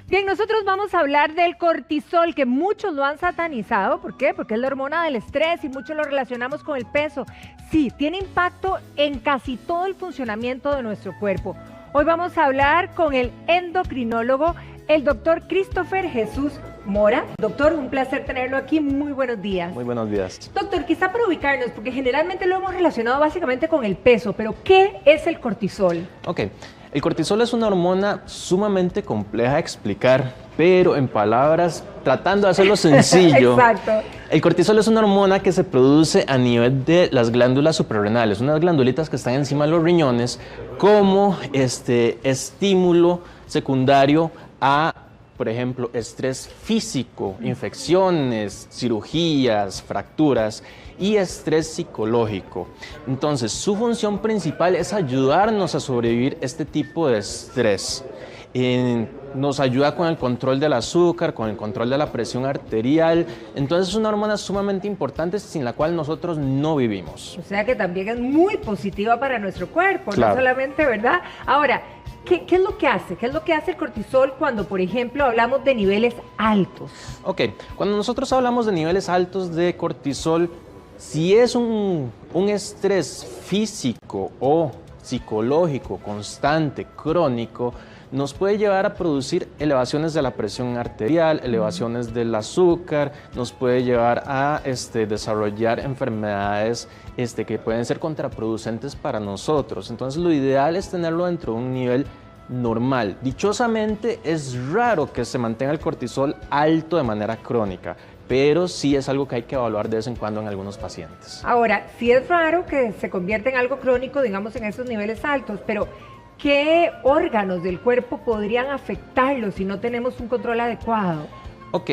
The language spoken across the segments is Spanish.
Bien, nosotros vamos a hablar del cortisol, que muchos lo han satanizado. ¿Por qué? Porque es la hormona del estrés y muchos lo relacionamos con el peso. Sí, tiene impacto en casi todo el funcionamiento de nuestro cuerpo. Hoy vamos a hablar con el endocrinólogo, el doctor Christopher Jesús Mora. Doctor, un placer tenerlo aquí. Muy buenos días. Muy buenos días. Doctor, quizá para ubicarnos, porque generalmente lo hemos relacionado básicamente con el peso, pero ¿qué es el cortisol? Ok, el cortisol es una hormona sumamente compleja de explicar, pero en palabras, tratando de hacerlo sencillo. Exacto. El cortisol es una hormona que se produce a nivel de las glándulas suprarrenales, unas glandulitas que están encima de los riñones, como estímulo secundario a, por ejemplo, estrés físico, infecciones, cirugías, fracturas y estrés psicológico. Entonces, su función principal es ayudarnos a sobrevivir este tipo de estrés. Nos ayuda con el control del azúcar, con el control de la presión arterial. Entonces, es una hormona sumamente importante sin la cual nosotros no vivimos. O sea que también es muy positiva para nuestro cuerpo, Claro. no solamente, ¿verdad? Ahora, ¿qué es lo que hace? ¿Qué es lo que hace el cortisol cuando, por ejemplo, hablamos de niveles altos? Ok, cuando nosotros hablamos de niveles altos de cortisol, si es un estrés físico o psicológico constante, crónico, nos puede llevar a producir elevaciones de la presión arterial, elevaciones del azúcar, nos puede llevar a desarrollar enfermedades que pueden ser contraproducentes para nosotros. Entonces, lo ideal es tenerlo dentro de un nivel normal. Dichosamente, es raro que se mantenga el cortisol alto de manera crónica, pero sí es algo que hay que evaluar de vez en cuando en algunos pacientes. Ahora, sí es raro que se convierta en algo crónico, digamos, en esos niveles altos, pero ¿qué órganos del cuerpo podrían afectarlo si no tenemos un control adecuado? Ok,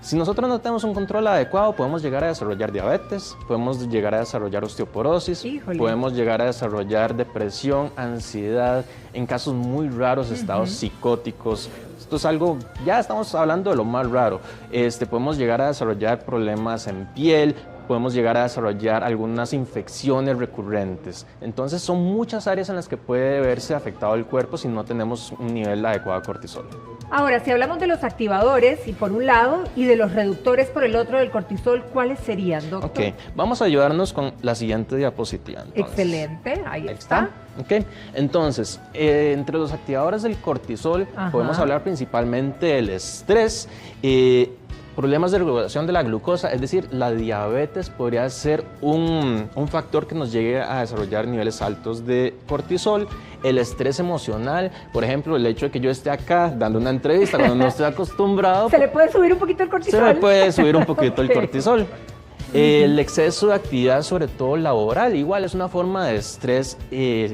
si nosotros no tenemos un control adecuado, podemos llegar a desarrollar diabetes, podemos llegar a desarrollar osteoporosis, Híjole. podemos llegar a desarrollar depresión, ansiedad, en casos muy raros, estados psicóticos. Esto es algo, ya estamos hablando de lo más raro. Podemos llegar a desarrollar problemas en piel, podemos llegar a desarrollar algunas infecciones recurrentes. Entonces, son muchas áreas en las que puede verse afectado el cuerpo si no tenemos un nivel adecuado de cortisol. Ahora, si hablamos de los activadores, y por un lado, y de los reductores por el otro del cortisol, ¿cuáles serían, doctor? Ok, vamos a ayudarnos con la siguiente diapositiva. Entonces. Excelente, ahí está. Ok, entonces, entre los activadores del cortisol, podemos hablar principalmente del estrés, problemas de regulación de la glucosa, es decir, la diabetes podría ser un factor que nos llegue a desarrollar niveles altos de cortisol. El estrés emocional, por ejemplo, el hecho de que yo esté acá dando una entrevista cuando no estoy acostumbrado. ¿Se le puede subir un poquito el cortisol? Se me puede subir un poquito el cortisol. El exceso de actividad, sobre todo laboral, igual es una forma de estrés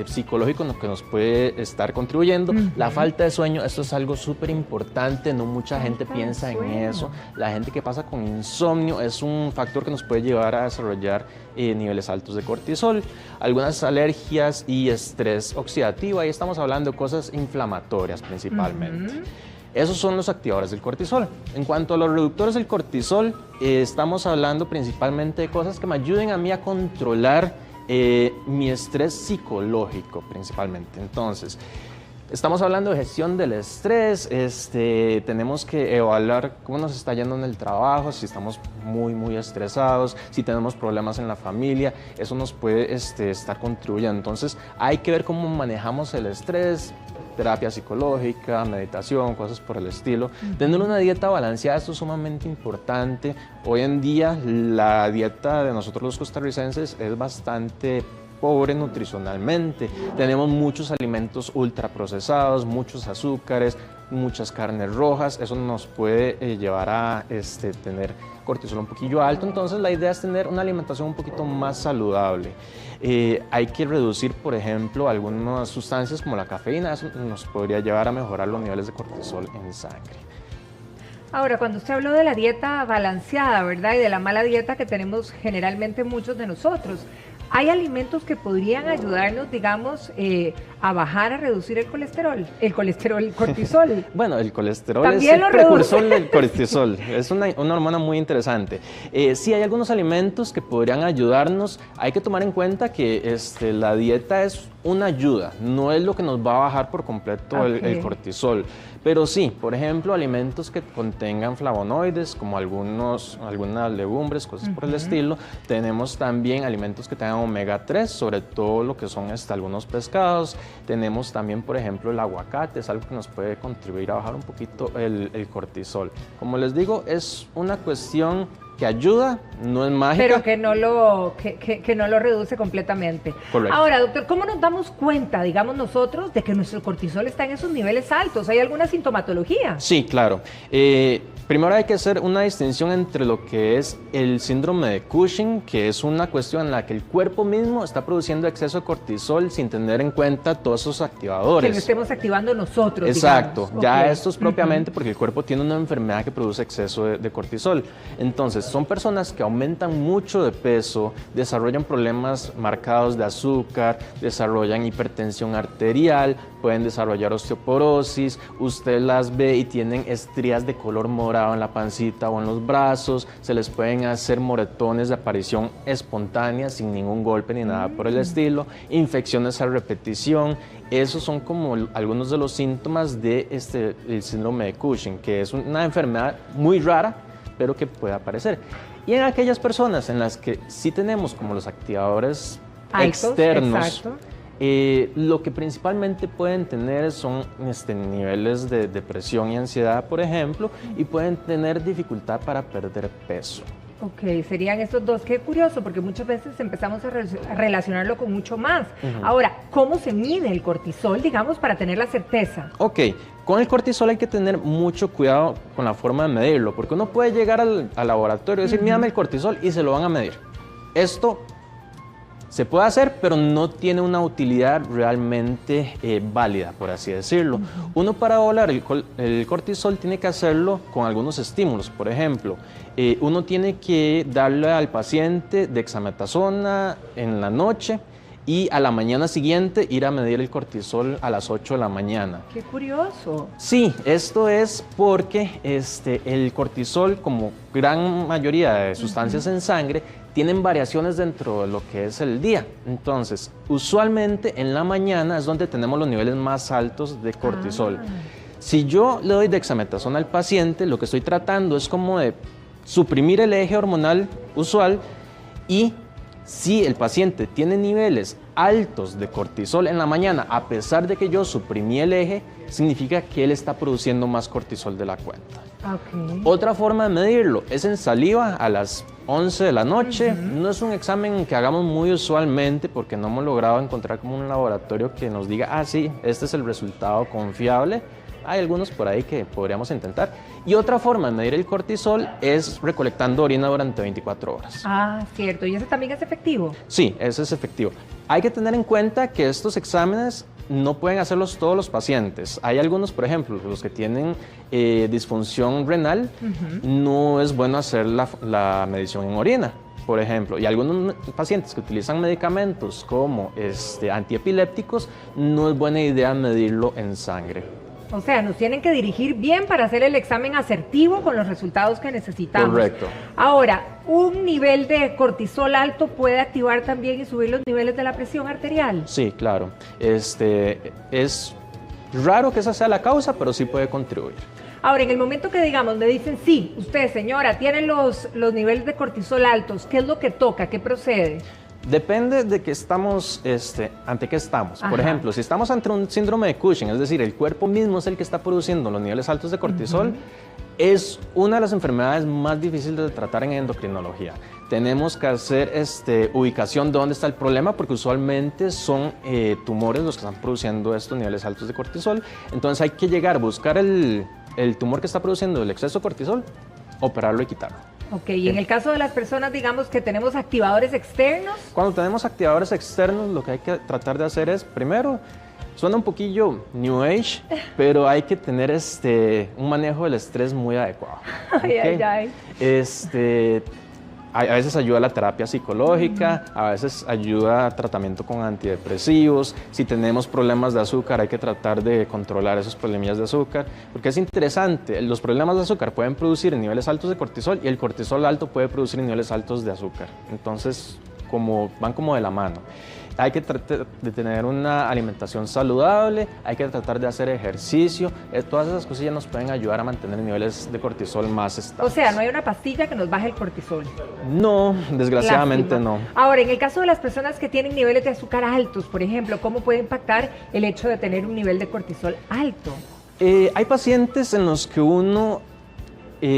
psicológico en lo que nos puede estar contribuyendo. La falta de sueño, esto es algo súper importante, no mucha gente piensa en eso. La gente que pasa con insomnio es un factor que nos puede llevar a desarrollar niveles altos de cortisol. Algunas alergias y estrés oxidativo, ahí estamos hablando de cosas inflamatorias principalmente. Esos son los activadores del cortisol. En cuanto a los reductores del cortisol, estamos hablando principalmente de cosas que me ayuden a mí a controlar mi estrés psicológico principalmente. Entonces, estamos hablando de gestión del estrés, tenemos que evaluar cómo nos está yendo en el trabajo, si estamos muy estresados, si tenemos problemas en la familia, eso nos puede estar contribuyendo. Entonces, hay que ver cómo manejamos el estrés, terapia psicológica, meditación, cosas por el estilo. Tener una dieta balanceada, esto es sumamente importante. Hoy en día la dieta de nosotros los costarricenses es bastante pobre nutricionalmente. Tenemos muchos alimentos ultraprocesados, muchos azúcares, muchas carnes rojas. Eso nos puede llevar a tener cortisol un poquillo alto. Entonces la idea es tener una alimentación un poquito más saludable. Hay que reducir, por ejemplo, algunas sustancias como la cafeína. Eso nos podría llevar a mejorar los niveles de cortisol en sangre. Ahora, cuando usted habló de la dieta balanceada, ¿verdad? Y de la mala dieta que tenemos generalmente muchos de nosotros, ¿hay alimentos que podrían ayudarnos, digamos, a bajar, a reducir el colesterol? El cortisol. Bueno, el colesterol ¿También es el precursor del cortisol. Es una hormona muy interesante. Sí, hay algunos alimentos que podrían ayudarnos. Hay que tomar en cuenta que la dieta es una ayuda, no es lo que nos va a bajar por completo el cortisol, pero sí, por ejemplo, alimentos que contengan flavonoides, como algunas legumbres, cosas por el estilo. Tenemos también alimentos que tengan omega 3, sobre todo lo que son algunos pescados. Tenemos también, por ejemplo, el aguacate, es algo que nos puede contribuir a bajar un poquito el cortisol. Como les digo, es una cuestión que ayuda, no es mágica. Pero que no lo reduce completamente. Correcto. Ahora, doctor, ¿cómo nos damos cuenta, digamos nosotros, de que nuestro cortisol está en esos niveles altos? ¿Hay alguna sintomatología? Sí, claro. Primero hay que hacer una distinción entre lo que es el síndrome de Cushing, que es una cuestión en la que el cuerpo mismo está produciendo exceso de cortisol sin tener en cuenta todos esos activadores. Que lo estemos activando nosotros. Exacto, digamos. ya esto es propiamente porque el cuerpo tiene una enfermedad que produce exceso de cortisol. Entonces, son personas que aumentan mucho de peso, desarrollan problemas marcados de azúcar, desarrollan hipertensión arterial, pueden desarrollar osteoporosis, usted las ve y tienen estrías de color morado en la pancita o en los brazos, se les pueden hacer moretones de aparición espontánea sin ningún golpe ni nada por el estilo, infecciones a repetición. Esos son como algunos de los síntomas de el síndrome de Cushing, que es una enfermedad muy rara, pero que puede aparecer. Y en aquellas personas en las que sí tenemos como los activadores altos, externos, lo que principalmente pueden tener son niveles de depresión y ansiedad, por ejemplo, y pueden tener dificultad para perder peso. Ok, serían estos dos. Qué curioso, porque muchas veces empezamos a relacionarlo con mucho más. Ahora, ¿cómo se mide el cortisol, digamos, para tener la certeza? Ok, con el cortisol hay que tener mucho cuidado con la forma de medirlo, porque uno puede llegar al laboratorio y decir, mírame el cortisol, y se lo van a medir. Esto se puede hacer, pero no tiene una utilidad realmente válida, por así decirlo. Uno, para evaluar el cortisol, tiene que hacerlo con algunos estímulos. Por ejemplo, uno tiene que darle al paciente dexametasona en la noche y a la mañana siguiente ir a medir el cortisol a las 8 de la mañana. ¡Qué curioso! Sí, esto es porque el cortisol, como gran mayoría de sustancias en sangre, tienen variaciones dentro de lo que es el día. Entonces, usualmente en la mañana es donde tenemos los niveles más altos de cortisol. Si yo le doy dexametasona al paciente, lo que estoy tratando es como de suprimir el eje hormonal usual, y si el paciente tiene niveles altos de cortisol en la mañana, a pesar de que yo suprimí el eje, significa que él está produciendo más cortisol de la cuenta. Otra forma de medirlo es en saliva a las 11 de la noche. No es un examen que hagamos muy usualmente porque no hemos logrado encontrar como un laboratorio que nos diga, ah, sí, este es el resultado confiable. Hay algunos por ahí que podríamos intentar. Y otra forma de medir el cortisol es recolectando orina durante 24 horas. Ah, cierto. ¿Y ese también es efectivo? Sí, ese es efectivo. Hay que tener en cuenta que estos exámenes no pueden hacerlos todos los pacientes. Hay algunos, por ejemplo, los que tienen disfunción renal, no es bueno hacer la medición en orina, por ejemplo. Y algunos pacientes que utilizan medicamentos como antiepilépticos, no es buena idea medirlo en sangre. O sea, nos tienen que dirigir bien para hacer el examen asertivo con los resultados que necesitamos. Correcto. Ahora, ¿un nivel de cortisol alto puede activar también y subir los niveles de la presión arterial? Sí, claro. Es raro que esa sea la causa, pero sí puede contribuir. Ahora, en el momento que digamos, me dicen, sí, usted, señora, tiene los niveles de cortisol altos, ¿qué es lo que toca? ¿Qué procede? Depende de que ante qué estamos. Por ejemplo, si estamos ante un síndrome de Cushing, es decir, el cuerpo mismo es el que está produciendo los niveles altos de cortisol, es una de las enfermedades más difíciles de tratar en endocrinología. Tenemos que hacer ubicación de dónde está el problema, porque usualmente son tumores los que están produciendo estos niveles altos de cortisol. Entonces hay que llegar a buscar el tumor que está produciendo el exceso de cortisol, operarlo y quitarlo. Ok, y en el caso de las personas, digamos, que tenemos activadores externos. Cuando tenemos activadores externos, lo que hay que tratar de hacer es, primero, suena un poquillo New Age, pero hay que tener un manejo del estrés muy adecuado. A veces ayuda la terapia psicológica, a veces ayuda tratamiento con antidepresivos. Si tenemos problemas de azúcar, hay que tratar de controlar esos problemillas de azúcar, porque es interesante, los problemas de azúcar pueden producir niveles altos de cortisol y el cortisol alto puede producir niveles altos de azúcar. Entonces, van como de la mano. hay que tratar de tener una alimentación saludable, hay que tratar de hacer ejercicio, todas esas cosillas nos pueden ayudar a mantener niveles de cortisol más estables. O sea, no hay una pastilla que nos baje el cortisol. No, desgraciadamente no. Ahora, en el caso de las personas que tienen niveles de azúcar altos, por ejemplo, ¿cómo puede impactar el hecho de tener un nivel de cortisol alto? Hay pacientes en los que uno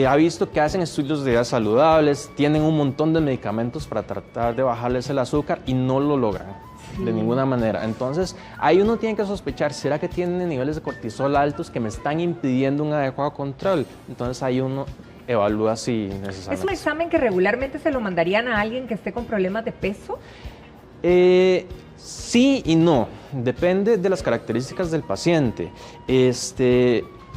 ha visto que hacen estudios de vidas saludables, tienen un montón de medicamentos para tratar de bajarles el azúcar y no lo logran de ninguna manera. Entonces, ahí uno tiene que sospechar, ¿será que tienen niveles de cortisol altos que me están impidiendo un adecuado control? Entonces, ahí uno evalúa si necesariamente. ¿Es un examen que regularmente se lo mandarían a alguien que esté con problemas de peso? Sí y no, depende de las características del paciente.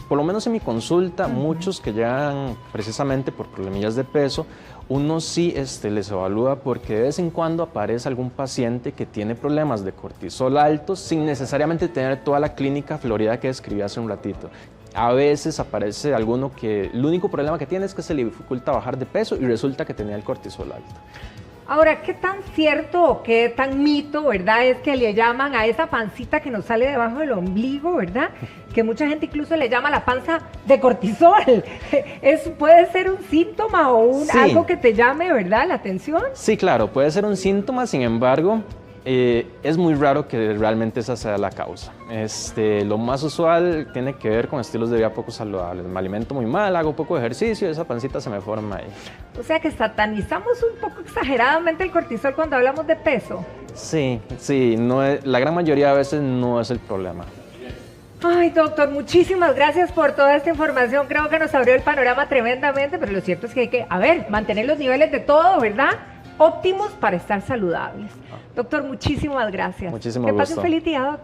Por lo menos en mi consulta, muchos que llegan precisamente por problemillas de peso, uno sí les evalúa porque de vez en cuando aparece algún paciente que tiene problemas de cortisol altos sin necesariamente tener toda la clínica florida que describí hace un ratito. A veces aparece alguno que el único problema que tiene es que se le dificulta bajar de peso y resulta que tenía el cortisol alto. Ahora, ¿qué tan cierto o qué tan mito, verdad, es que le llaman a esa pancita que nos sale debajo del ombligo, verdad? Que mucha gente incluso le llama la panza de cortisol. ¿Puede ser un síntoma o algo que te llame, verdad, la atención? Sí, claro, puede ser un síntoma, sin embargo, es muy raro que realmente esa sea la causa. Lo más usual tiene que ver con estilos de vida poco saludables. Me alimento muy mal, hago poco ejercicio y esa pancita se me forma ahí. O sea que satanizamos un poco exageradamente el cortisol cuando hablamos de peso. Sí, la gran mayoría de veces no es el problema. Ay, doctor, muchísimas gracias por toda esta información. Creo que nos abrió el panorama tremendamente, pero lo cierto es que hay que, mantener los niveles de todo, ¿verdad?, óptimos para estar saludables. Doctor, muchísimas gracias. Muchísimo gusto. Que pase un feliz día, doctor.